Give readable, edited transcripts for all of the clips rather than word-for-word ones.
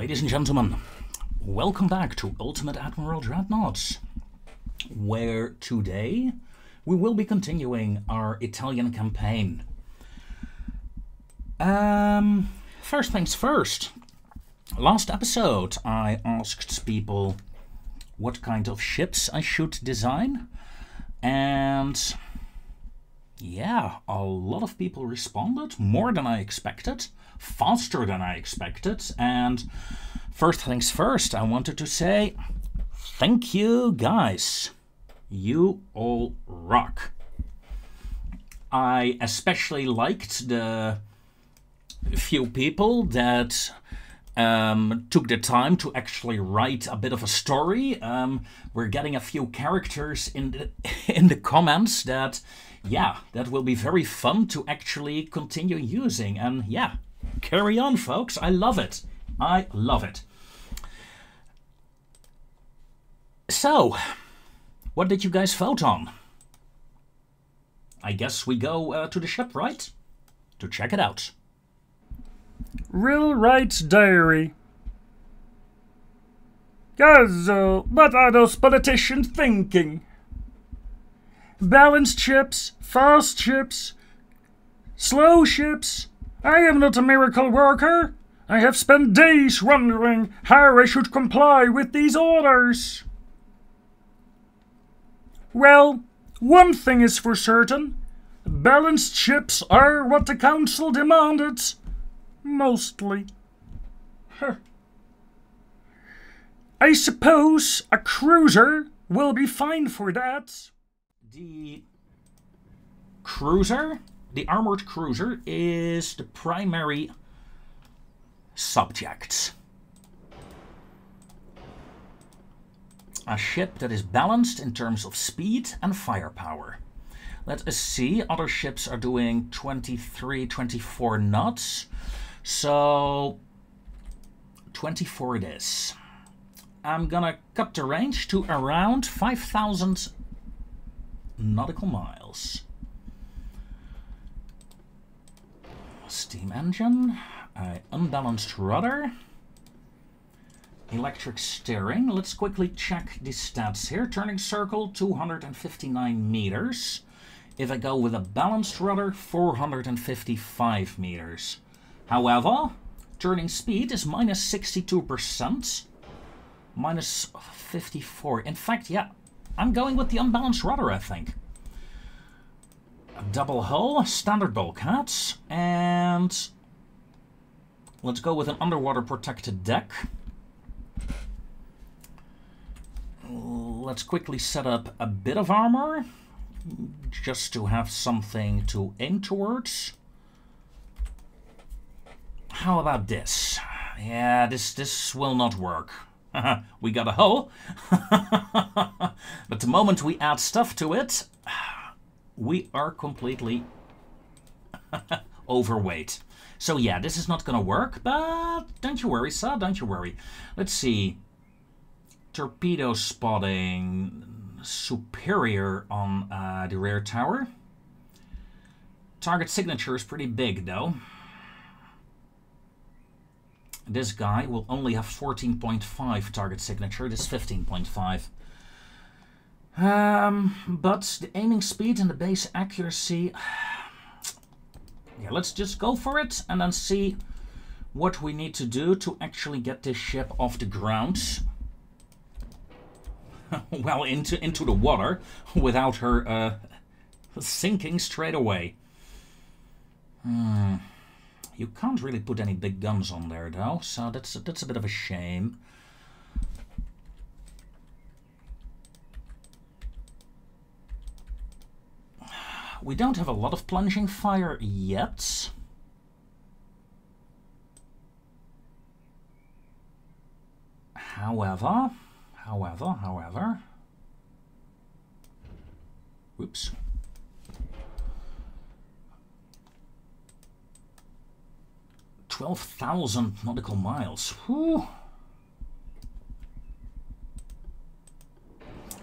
Ladies and gentlemen, welcome back to Ultimate Admiral Dreadnoughts, where today we will be continuing our Italian campaign. First things first. Last episode I asked people what kind of ships I should design, and yeah, a lot of people responded, more than I expected, faster than I expected, and first things first, I wanted to say thank you guys. You all rock. I especially liked the few people that took the time to actually write a bit of a story. We're getting a few characters in the comments that, yeah, that will be very fun to actually continue using. And yeah, carry on, folks. I love it. I love it. So, what did you guys vote on? I guess we go to the shipwright to check it out. Real Right's Diary. Gazzo, what are those politicians thinking? Balanced ships, fast ships, slow ships. I am not a miracle worker. I have spent days wondering how I should comply with these orders. Well, one thing is for certain. Balanced ships are what the Council demanded. Mostly. I suppose a cruiser will be fine for that. The cruiser, the armored cruiser, is the primary subject. A ship that is balanced in terms of speed and firepower. Let us see, other ships are doing 23, 24 knots. So 24 it is. I'm gonna cut the range to around 5,000 nautical miles. Steam engine, unbalanced rudder, electric steering. Let's quickly check the stats here. Turning circle 259 meters. If I go with a balanced rudder, 455 meters. However, turning speed is minus 62%, minus 54. In fact, yeah, I'm going with the unbalanced rudder, I think. A double hull, standard bulkheads, and let's go with an underwater protected deck. Let's quickly set up a bit of armor, just to have something to aim towards. How about this? Yeah, this will not work. We got a hull, but the moment we add stuff to it, we are completely overweight. So yeah, this is not gonna work, but don't you worry, sir, don't you worry. Let's see. Torpedo spotting superior on the rear tower. Target signature is pretty big though. This guy will only have 14.5 target signature, this 15.5. But the aiming speed and the base accuracy... Yeah, let's just go for it and then see what we need to do to actually get this ship off the ground. Well, into the water without her sinking straight away. You can't really put any big guns on there, though, so that's a bit of a shame. We don't have a lot of plunging fire yet. However... Whoops. $12,000 nautical miles. Whew.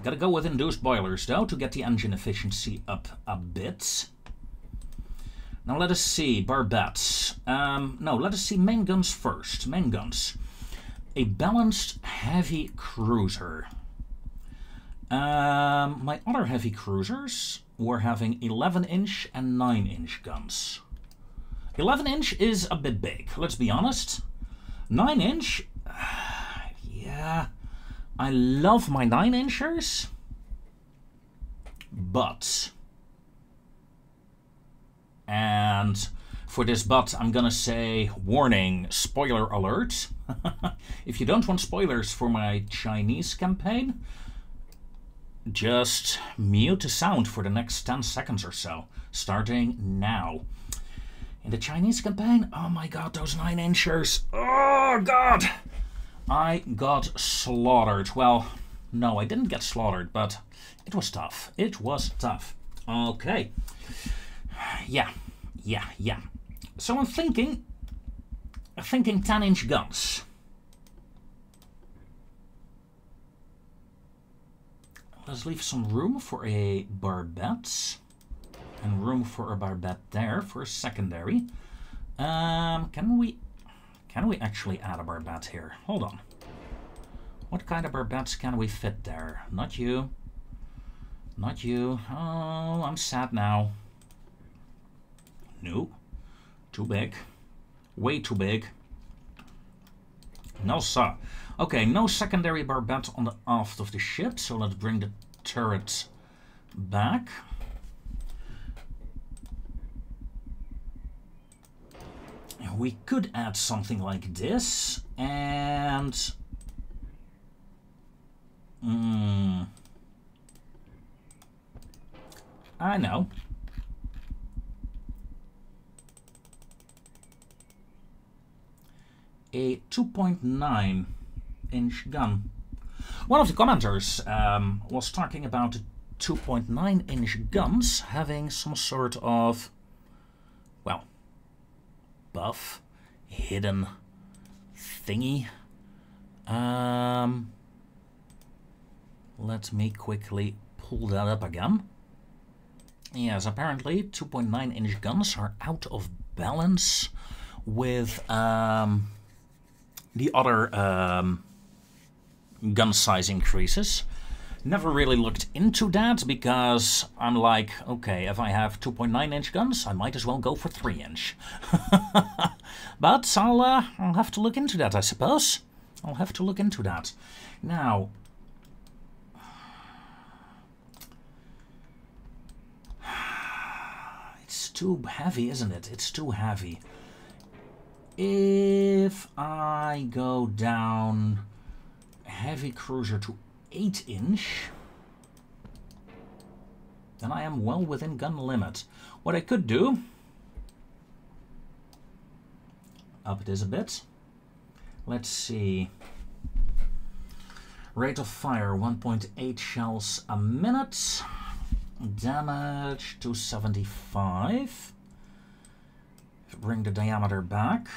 Gotta go with induced boilers, though, to get the engine efficiency up a bit. Now let us see, barbettes. No, let us see main guns first. Main guns. A balanced heavy cruiser. My other heavy cruisers were having 11-inch and 9-inch guns. 11-inch is a bit big, let's be honest. 9-inch, yeah, I love my 9-inchers, but, and for this but, I'm gonna say, warning, spoiler alert. If you don't want spoilers for my Chinese campaign, just mute the sound for the next 10 seconds or so, starting now. In the Chinese campaign, oh my god, those 9-inchers, oh god! I got slaughtered. Well, no, I didn't get slaughtered, but it was tough. It was tough. Okay. Yeah. So I'm thinking 10-inch guns. Let's leave some room for a barbette. And room for a barbette there for a secondary. Can we actually add a barbette here? Hold on. What kind of barbettes can we fit there? Not you. Not you. Oh, I'm sad now. No. Too big. Way too big. No, sir. Okay, no secondary barbette on the aft of the ship, so let's bring the turret back. We could add something like this, and I know. A 2.9-inch gun. One of the commenters was talking about 2.9-inch guns having some sort of, well, buff, hidden thingy. Let me quickly pull that up again. Yes, apparently 2.9-inch guns are out of balance with the other gun size increases. Never really looked into that because I'm like, okay, if I have 2.9-inch guns, I might as well go for 3-inch. But I'll have to look into that, I suppose. I'll have to look into that. Now, it's too heavy, isn't it? It's too heavy. If I go down heavy cruiser to 8-inch, then I am well within gun limit. What I could do, up it is a bit. Let's see. Rate of fire 1.8 shells a minute. Damage 275. Bring the diameter back.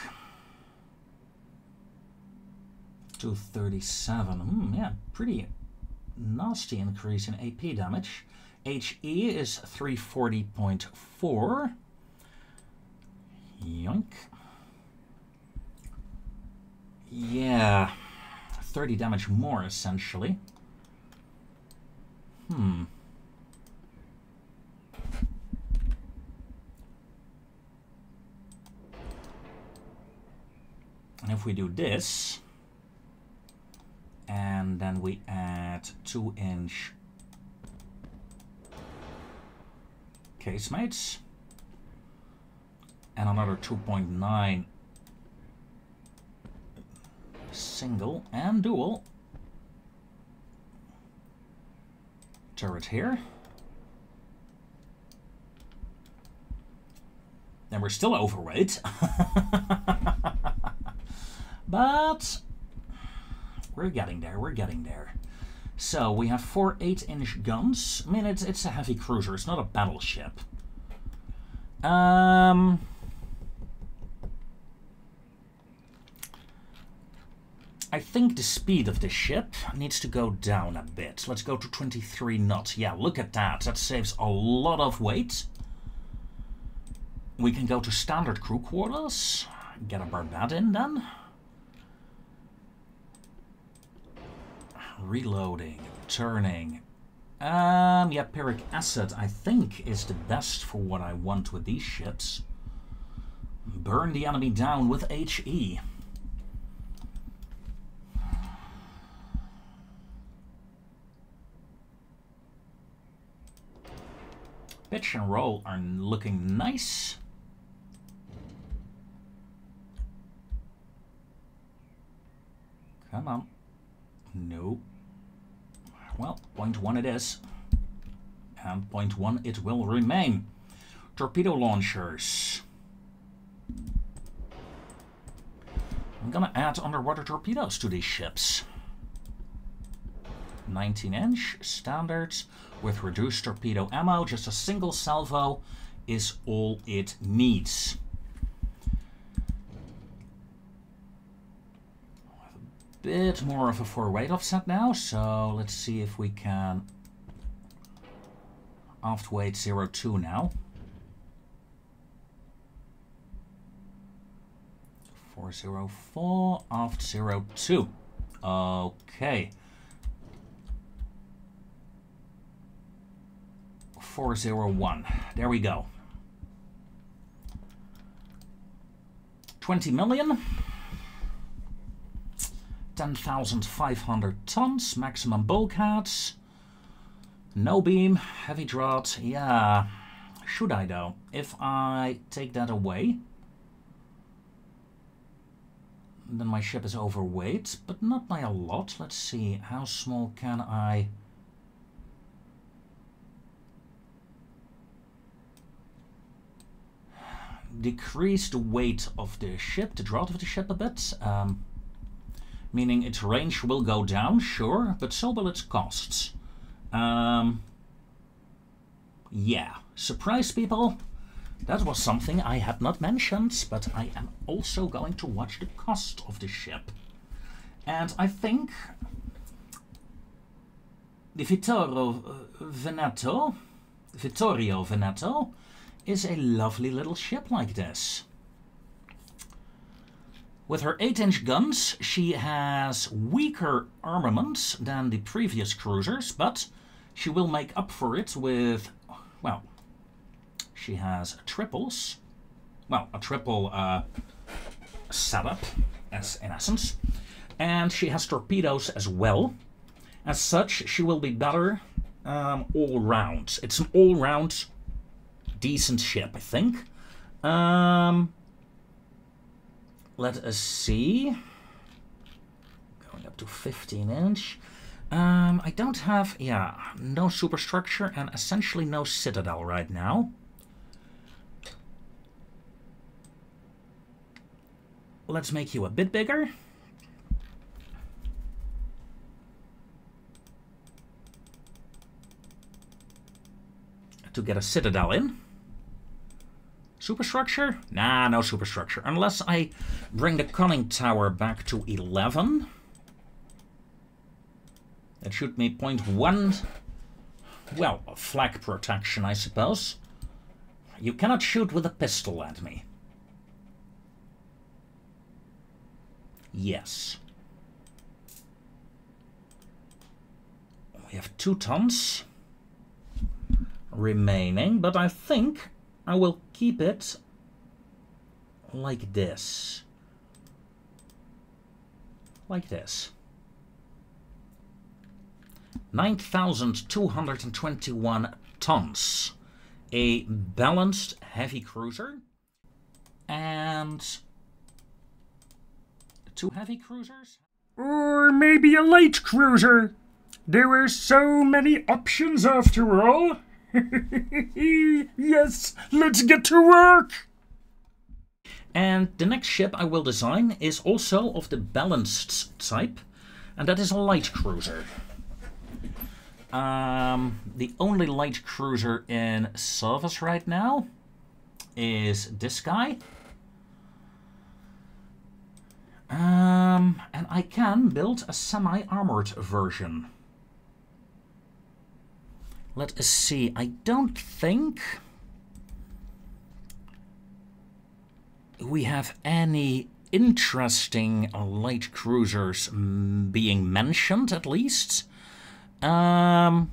237. Yeah, pretty nasty increase in AP damage. HE is 340.4. Yoink. Yeah, 30 damage more essentially. And if we do this, and then we add 2-inch casemates, and another 2.9 single and dual turret here, then we're still overweight. But we're getting there, we're getting there. So we have 4 8-inch guns. I mean, it's a heavy cruiser, it's not a battleship. I think the speed of the ship needs to go down a bit. Let's go to 23 knots. Yeah, look at that. That saves a lot of weight. We can go to standard crew quarters. Get a barbette in then. Reloading, turning. Yeah, pyrrhic acid, I think, is the best for what I want with these ships. Burn the enemy down with HE. Pitch and roll are looking nice. Come on. No. Well, point 1 it is. And point 1 it will remain. Torpedo launchers. I'm gonna add underwater torpedoes to these ships. 19-inch standards with reduced torpedo ammo. Just a single salvo is all it needs. Bit more of a 4-weight offset now, so let's see if we can aft weight 02 now. 404, aft 02. Okay. 401. There we go. 20 million. 10,500 tons, maximum bulkheads. No beam, heavy draught. Yeah, should I though? If I take that away, then my ship is overweight, but not by a lot. Let's see, how small can I... decrease the weight of the ship, the draught of the ship a bit. Meaning its range will go down, sure, but so will its costs. Yeah, surprise people, that was something I had not mentioned, but I am also going to watch the cost of the ship. And I think the Vittorio Veneto is a lovely little ship like this. With her 8-inch guns, she has weaker armaments than the previous cruisers, but she will make up for it with, well, she has triples. Well, a triple setup, as in essence. And she has torpedoes as well. As such, she will be better all round. It's an all-round decent ship, I think. Let us see. Going up to 15-inch. I don't have, yeah, no superstructure and essentially no citadel right now. Let's make you a bit bigger. To get a citadel in. Superstructure? Nah, no superstructure. Unless I bring the conning tower back to 11. That should be 0.1. Well, flag protection, I suppose. You cannot shoot with a pistol at me. Yes. We have 2 tons remaining, but I think I will keep it like this. Like this. 9,221 tons. A balanced heavy cruiser. And 2 heavy cruisers. Or maybe a light cruiser. There were so many options after all. Yes, let's get to work! And the next ship I will design is also of the balanced type, and that is a light cruiser. The only light cruiser in service right now is this guy. And I can build a semi-armored version. Let us see, I don't think we have any interesting light cruisers being mentioned, at least. No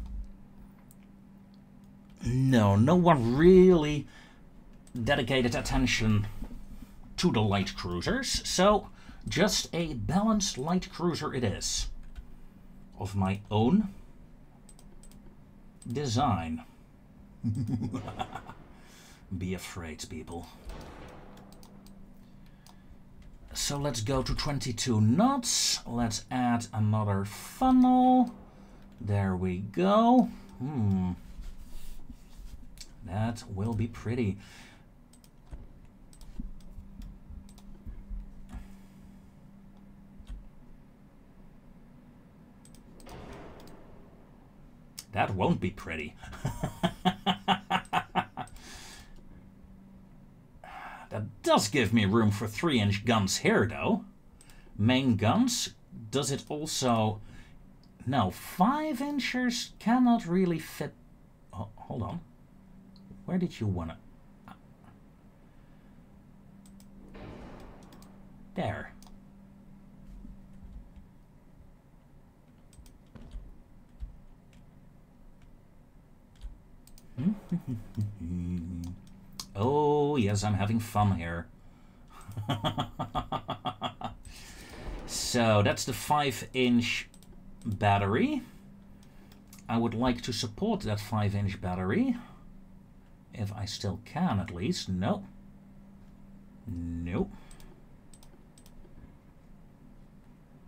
one really dedicated attention to the light cruisers, so just a balanced light cruiser it is, of my own design. Be afraid, people. So let's go to 22 knots. Let's add another funnel. There we go. That will be pretty. That won't be pretty. That does give me room for 3-inch guns here, though. Main guns. Does it also... No, 5-inchers cannot really fit... Oh, hold on. Where did you want to... There. Oh, yes, I'm having fun here. So, that's the 5-inch battery. I would like to support that 5-inch battery. If I still can, at least. No. Nope.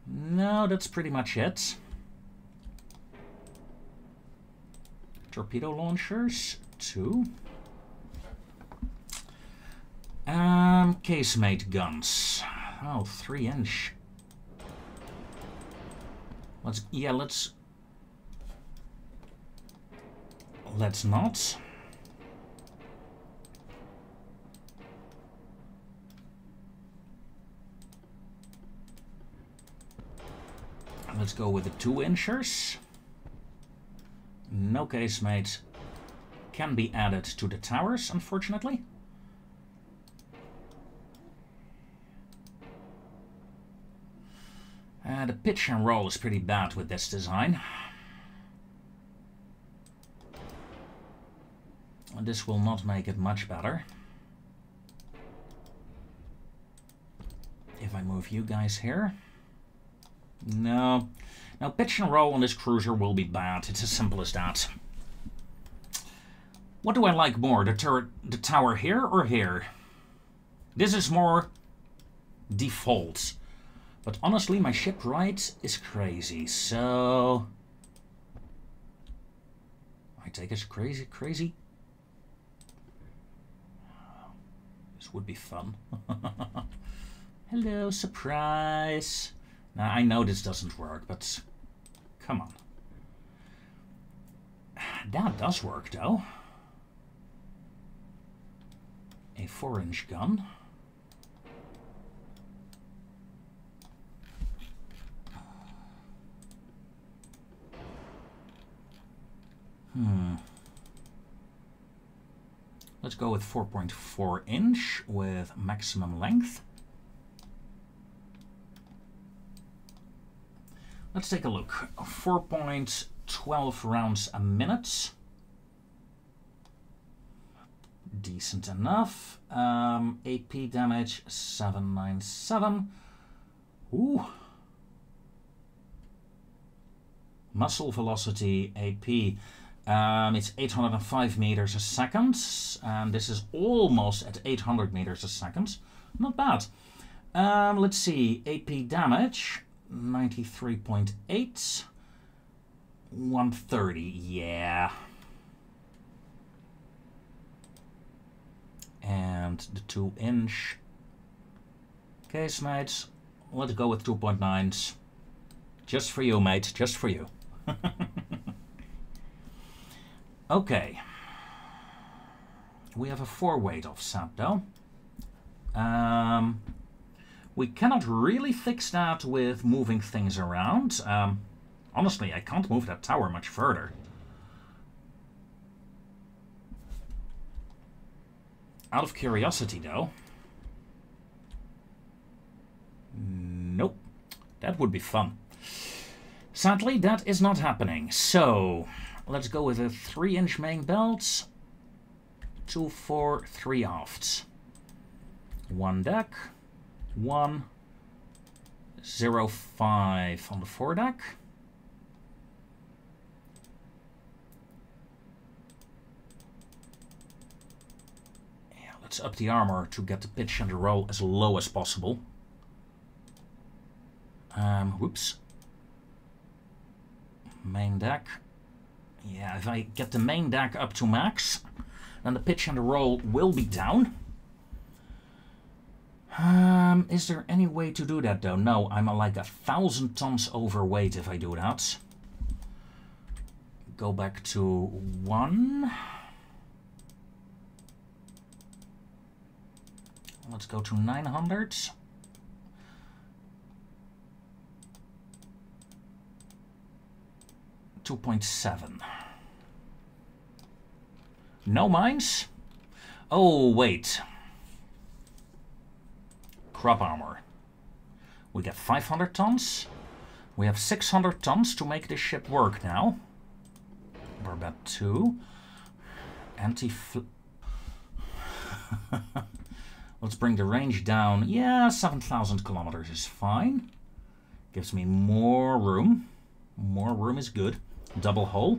No, that's pretty much it. Torpedo launchers, 2. Casemate guns. Oh, 3-inch. Let's not. Let's go with the 2-inchers. No casemate can be added to the towers, unfortunately. The pitch and roll is pretty bad with this design. This will not make it much better. If I move you guys here. No. Now, pitch and roll on this cruiser will be bad. It's as simple as that. What do I like more? The tower here or here? This is more default. But honestly, my shipwright is crazy, so... I take it crazy. This would be fun. Hello, surprise. Now, I know this doesn't work, but come on. That does work, though. A 4-inch gun. Let's go with 4.4 inch with maximum length. Let's take a look. 4.12 rounds a minute. Decent enough. AP damage 797. Ooh. Muscle velocity AP. It's 805 meters a second, and this is almost at 800 meters a second. Not bad. Let's see. AP damage 93.8. 130. Yeah. And the 2-inch casemates. Let's go with 2.9s. Just for you, mate. Just for you. Okay. We have a 4-weight offset, though. We cannot really fix that with moving things around. Honestly, I can't move that tower much further. Out of curiosity, though, That would be fun. Sadly, that is not happening. So, let's go with a 3-inch main belt. 2 fore, 3 afts. 1 deck. 1. 0.5 on the foredeck. Yeah, let's up the armor to get the pitch and the roll as low as possible. Whoops. Main deck. Yeah, if I get the main deck up to max, then the pitch and the roll will be down. Is there any way to do that though? No, I'm like 1,000 tons overweight if I do that. Go back to 1. Let's go to 900. $2.7. No mines? Oh, wait. Crop armor. We get 500 tons. We have 600 tons to make this ship work now. We're about 2. Let's bring the range down. Yeah, 7,000 kilometers is fine. Gives me more room. More room is good. Double hull.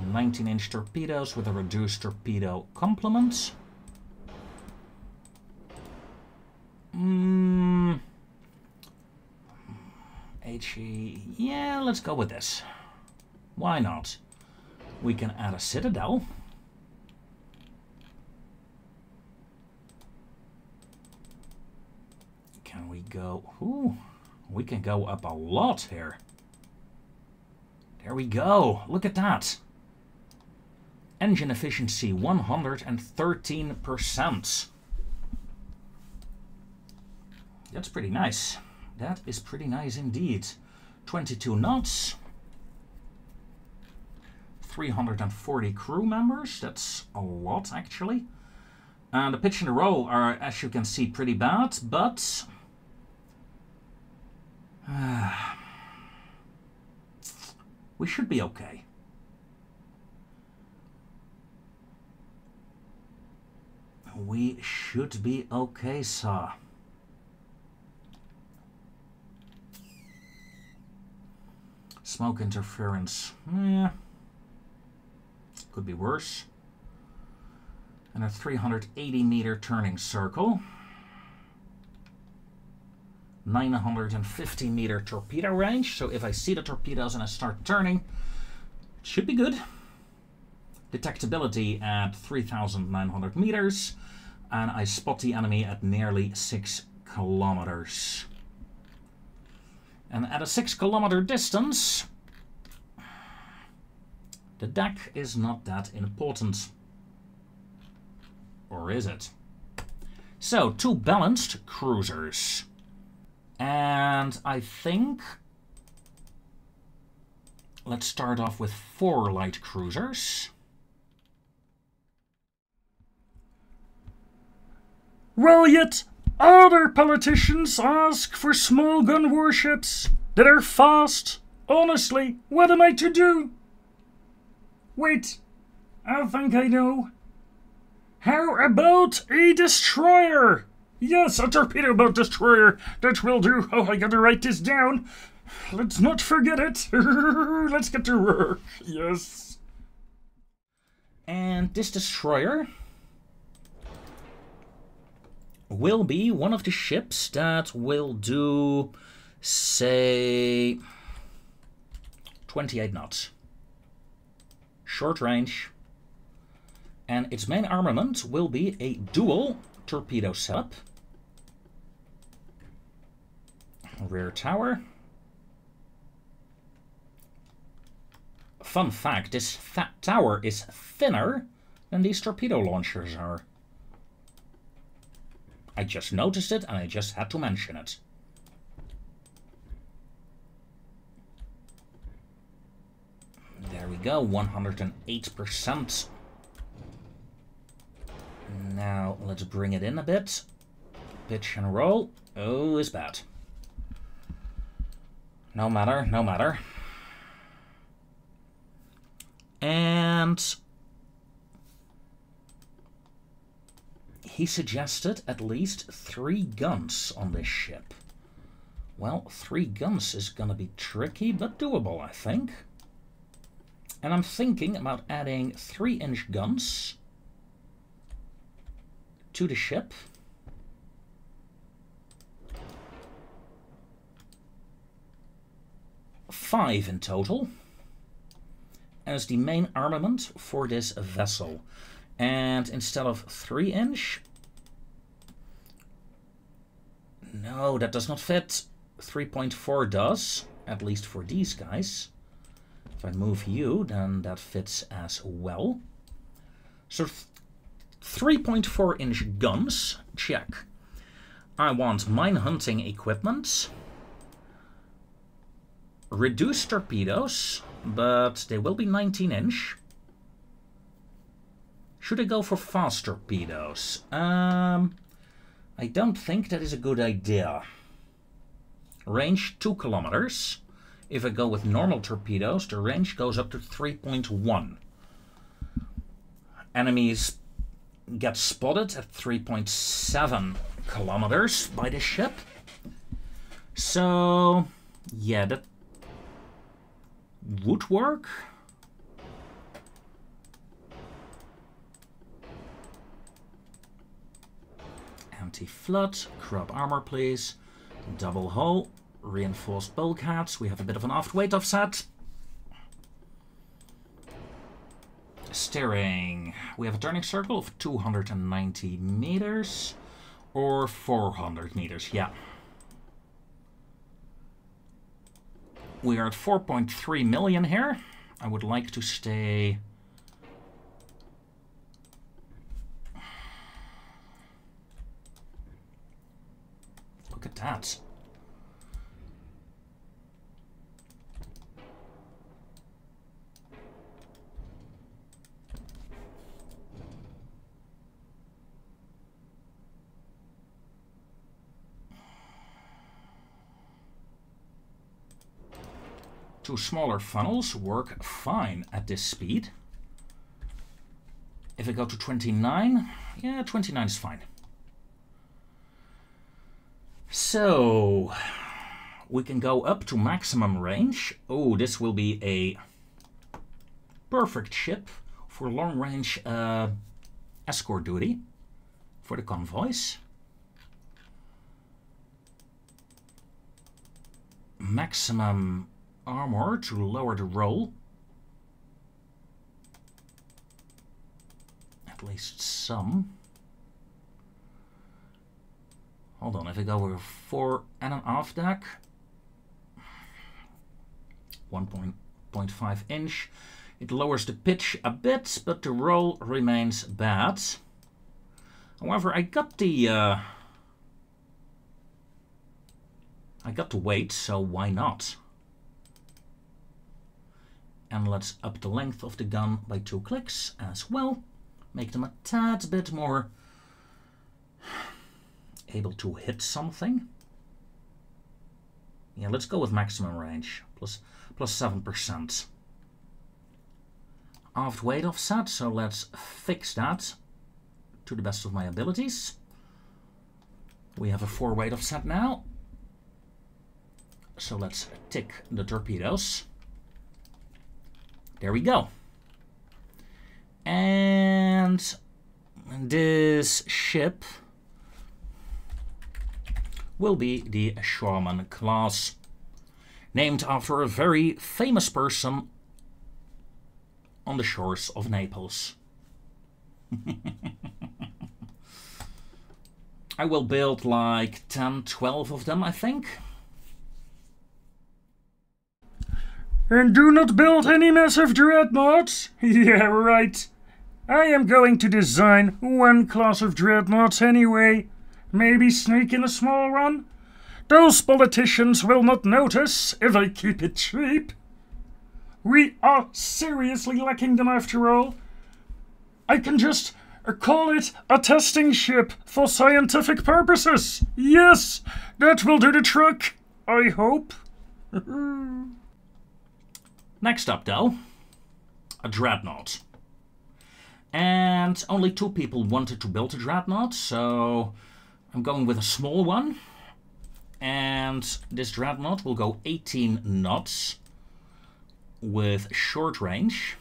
19-inch torpedoes with a reduced torpedo complement. HE. Yeah, let's go with this. Why not? We can add a citadel. Can we go? Ooh, we can go up a lot here. There we go. Look at that. Engine efficiency 113%. That's pretty nice. That is pretty nice indeed. 22 knots. 340 crew members. That's a lot actually. And the pitch and the roll are, as you can see, pretty bad, but we should be okay. We should be okay, sir. Smoke interference. Yeah. Could be worse. And a 380-meter turning circle. 950-meter torpedo range. So if I see the torpedoes and I start turning, it should be good. Detectability at 3,900 meters. And I spot the enemy at nearly 6 kilometers. And at a 6-kilometer distance, the deck is not that important. Or is it? So, 2 balanced cruisers. And I think let's start off with 4 light cruisers. Well, yet other politicians ask for small gun warships that are fast. Honestly, what am I to do? Wait, I think I know. How about a destroyer? Yes, a torpedo boat destroyer. That will do. Oh, I gotta write this down. Let's not forget it. Let's get to work. Yes. And this destroyer will be one of the ships that will do, say, 28 knots. Short range. And its main armament will be a dual torpedo setup. Rear tower. Fun fact, this tower is thinner than these torpedo launchers are. I just noticed it and I just had to mention it. There we go, 108%. Now let's bring it in a bit. Pitch and roll. Oh, is bad. No matter, no matter. And he suggested at least 3 guns on this ship. Well, 3 guns is gonna be tricky, but doable, I think. And I'm thinking about adding 3-inch guns to the ship. Five in total as the main armament for this vessel. And instead of 3-inch, no, that does not fit. 3.4 does, at least for these guys. If I move you, then that fits as well. So 3.4-inch guns, check. I want mine hunting equipment. Reduced torpedoes, but they will be 19-inch. Should I go for fast torpedoes? I don't think that is a good idea. Range 2 kilometers. If I go with normal torpedoes, the range goes up to 3.1. Enemies get spotted at 3.7 kilometers by the ship. So, yeah, that would work. Anti-flood, crop armor please. Double hull, reinforced bulkheads. We have a bit of an aft weight offset. Steering. We have a turning circle of 290 meters or 400 meters, yeah. We are at 4.3 million here. I would like to stay... Look at that. Two smaller funnels work fine at this speed. If I go to 29, yeah, 29 is fine. So, we can go up to maximum range. Oh, this will be a perfect ship for long-range escort duty for the convoys. Maximum armor to lower the roll. At least some. Hold on, if I go over 4 and an aft deck, 1.5 inch, it lowers the pitch a bit, but the roll remains bad. However, I got the weight, so why not? And let's up the length of the gun by 2 clicks as well. Make them a tad bit more able to hit something. Yeah, let's go with maximum range, plus 7%. Aft weight offset, so let's fix that to the best of my abilities. We have a 4 weight offset now. So let's tick the torpedoes. There we go. And this ship will be the Shaman class, named after a very famous person on the shores of Naples. I will build like 10, 12 of them, I think. And do not build any massive dreadnoughts. Yeah, right. I am going to design 1 class of dreadnoughts anyway. Maybe sneak in a small one. Those politicians will not notice if I keep it cheap. We are seriously lacking them after all. I can just call it a testing ship for scientific purposes. Yes, that will do the trick, I hope. Next up, though, a dreadnought. And only 2 people wanted to build a dreadnought, so I'm going with a small one. And this dreadnought will go 18 knots with short range.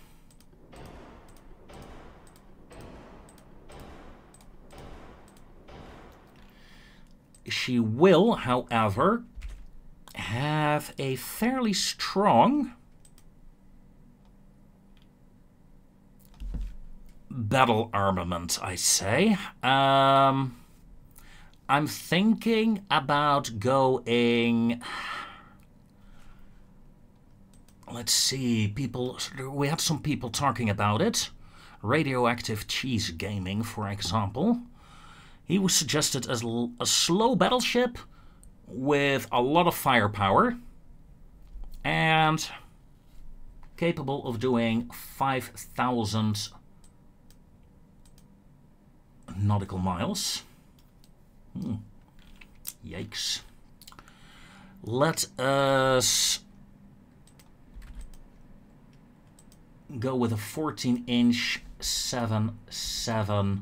She will, however, have a fairly strong battle armament, I say. I'm thinking about going... Let's see, we had some people talking about it. Radioactive Cheese Gaming, for example. He was suggested as a slow battleship with a lot of firepower and capable of doing 5,000 nautical miles. Yikes. Let us go with a 14-inch 7.7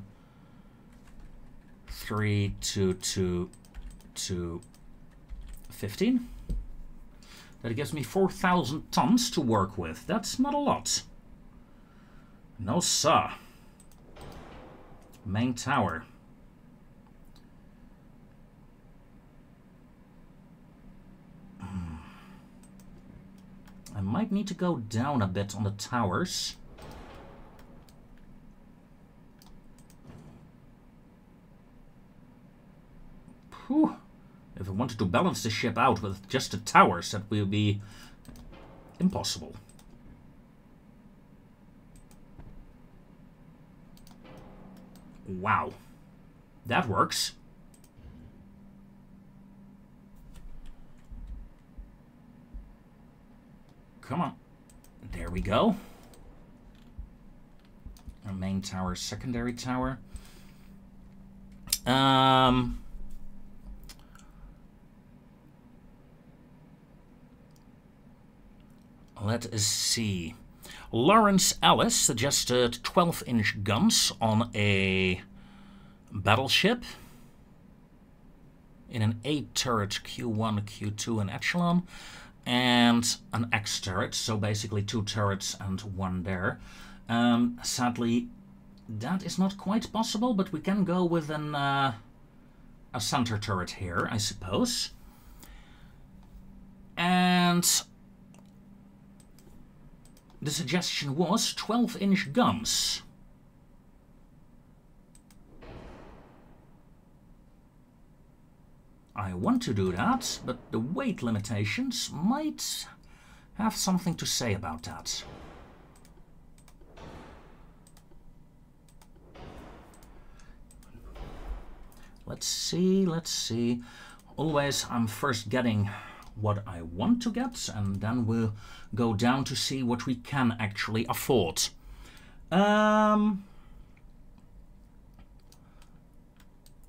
3 to 15. That gives me 4,000 tons to work with. That's not a lot. No, sir. Main tower. I might need to go down a bit on the towers. Whew. If I wanted to balance the ship out with just the towers, that will be impossible. Wow. That works. Come on. There we go. Our main tower, secondary tower. Let us see. Lawrence Ellis suggested 12-inch guns on a battleship in an 8-turret Q1, Q2, and Echelon, and an X turret, so basically 2 turrets and 1 there. Sadly, that is not quite possible, but we can go with a center turret here, I suppose. And the suggestion was 12-inch guns. I want to do that, but the weight limitations might have something to say about that. Let's see, let's see. Always I'm first getting what I want to get, and then we'll go down to see what we can actually afford.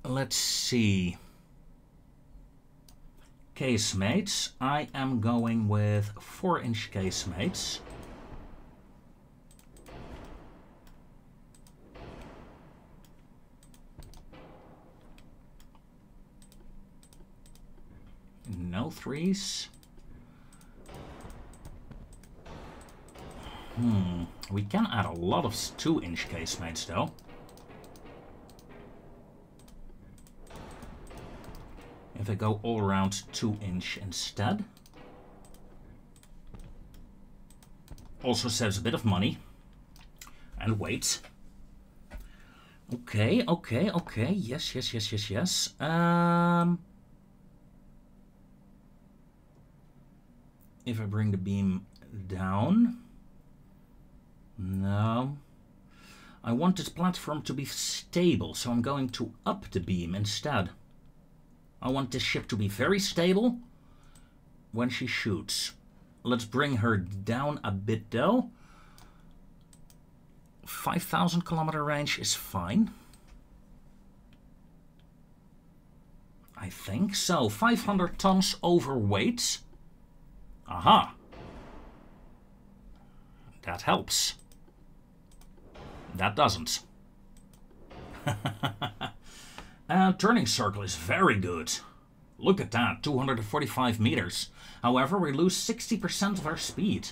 Let's see. Casemates. I am going with 4-inch casemates. No 3s. We can add a lot of 2-inch casemates though. If I go all around 2-inch instead. Also saves a bit of money. And weight. Okay, okay, okay. Yes, yes, yes, yes, yes. If I bring the beam down. No. I want this platform to be stable, so I'm going to up the beam instead. I want this ship to be very stable when she shoots. Let's bring her down a bit though. 5,000 kilometer range is fine. I think so. 500 tons overweight. Aha! That helps. That doesn't. Turning circle is very good. Look at that, 245 meters. However, we lose 60% of our speed.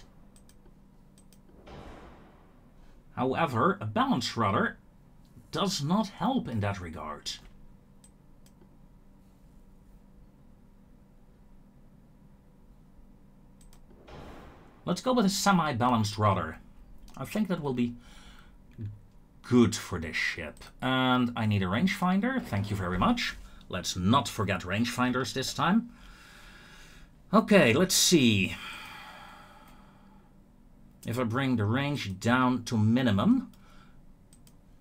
However, a balance rudder does not help in that regard. Let's go with a semi-balanced rudder. I think that will be good for this ship. And I need a rangefinder. Thank you very much. Let's not forget rangefinders this time. Okay, let's see. If I bring the range down to minimum,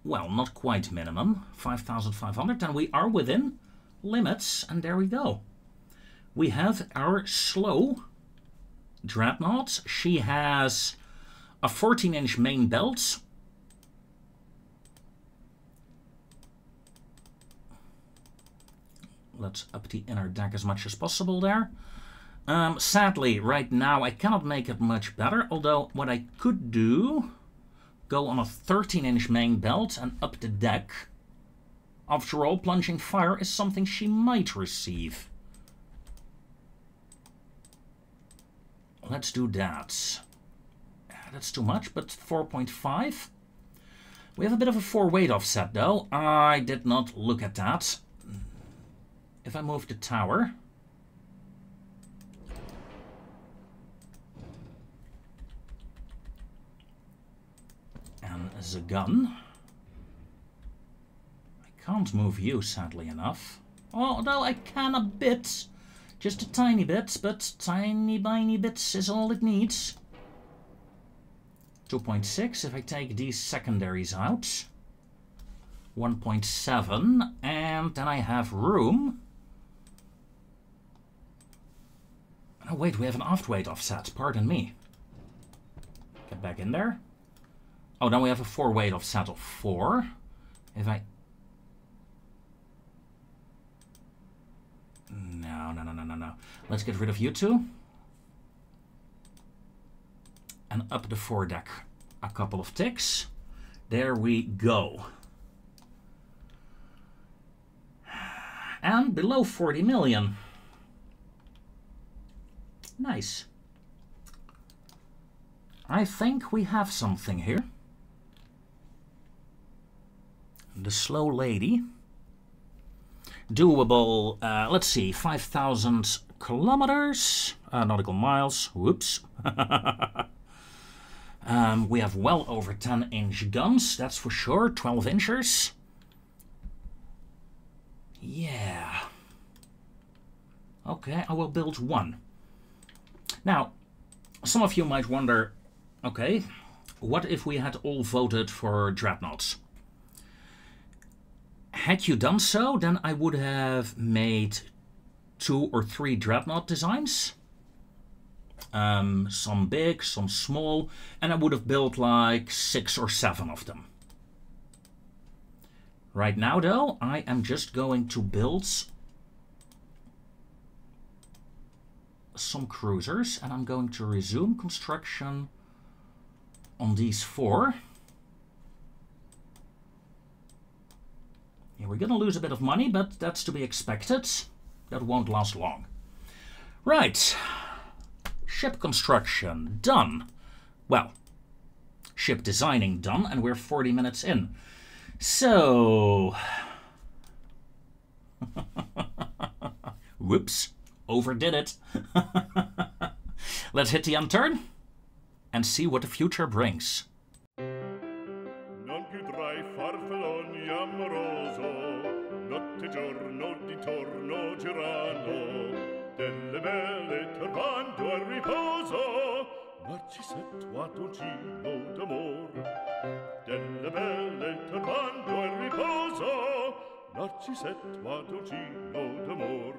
well, not quite minimum, 5,500, then we are within limits, and there we go. We have our slow Dreadnought. She has a 14-inch main belt. Let's up the inner deck as much as possible there. Sadly, right now I cannot make it much better, although what I could do, go on a 13-inch main belt and up the deck. After all, plunging fire is something she might receive. Let's do that. That's too much, but 4.5. We have a bit of a 4-weight offset, though. I did not look at that. If I move the tower... and the gun... I can't move you, sadly enough. Although I can a bit. Just a tiny bit, but tiny bits is all it needs. 2.6 if I take these secondaries out. 1.7, and then I have room. Oh wait, we have an aft weight offset, pardon me. Get back in there. Oh, then we have a 4-weight offset of 4. If I... No. Let's get rid of you two. And up the foredeck a couple of ticks. There we go. And below 40 million. Nice. I think we have something here. The slow lady. Doable, let's see, 5,000 kilometers, nautical miles, whoops. We have well over 10-inch guns, that's for sure, 12 inchers. Yeah. Okay, I will build one. Now, some of you might wonder, okay, what if we had all voted for Dreadnoughts? Had you done so, then I would have made 2 or 3 Dreadnought designs. Some big, some small, and I would have built like 6 or 7 of them. Right now, though, I am just going to build some cruisers, and I'm going to resume construction on these 4. Yeah, we're going to lose a bit of money, but that's to be expected. That won't last long. Right. Ship construction done. Well, ship designing done, and we're 40 minutes in. So... whoops. Overdid it. Let's hit the end turn and see what the future brings. Notte giorno di torno girano, delle belle turbando al riposo, Narcisetto Adogino d'amor. Delle belle turbando al riposo, Narcisetto Adogino d'amor.